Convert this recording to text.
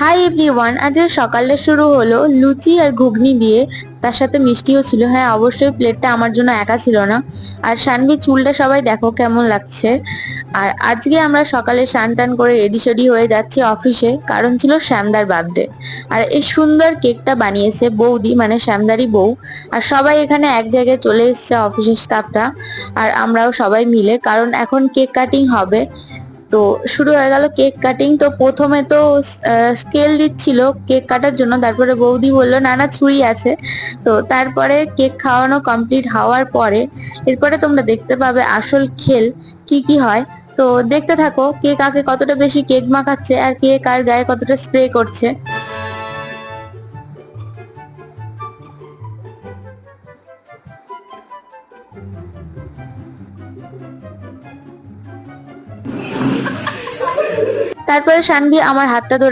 Hi everyone, আজকে সকালে শুরু হলো লুচি আর ঘুগনি দিয়ে, তার সাথে মিষ্টিও ছিল। হ্যাঁ, অবশ্যই প্লেটটা আমার জন্য একা ছিল না। আর শানভির চুলটা সবাই দেখো কেমন লাগছে। আর আজকে আমরা সকালে স্নান টান করে রেডি সেডি হয়ে যাচ্ছি অফিসে, কারণ ছিল শ্যামদার বার্থডে। আর এই সুন্দর কেকটা বানিয়েছে বৌদি, মানে শ্যামদারই বউ। আর সবাই এখানে এক জায়গায় চলে এসেছে, অফিসের স্টাফটা আর আমরাও সবাই মিলে, কারণ এখন কেক কাটিং হবে। তো শুরু হয়ে গেল কেক কাটিং। তো প্রথমে তো স্কেল দিচ্ছিল কেক কাটার জন্য, তারপরে বৌদি বললো না না ছুরি আছে। তো তারপরে কেক খাওয়ানো কমপ্লিট হওয়ার পরে এরপরে তোমরা দেখতে পাবে আসল খেল কি কি হয়। তো দেখতে থাকো কে কাকে কতটা বেশি কেক মাখাচ্ছে আর কে কার গায়ে কতটা স্প্রে করছে। তারপরে শানভি আমার হাতটা ধরে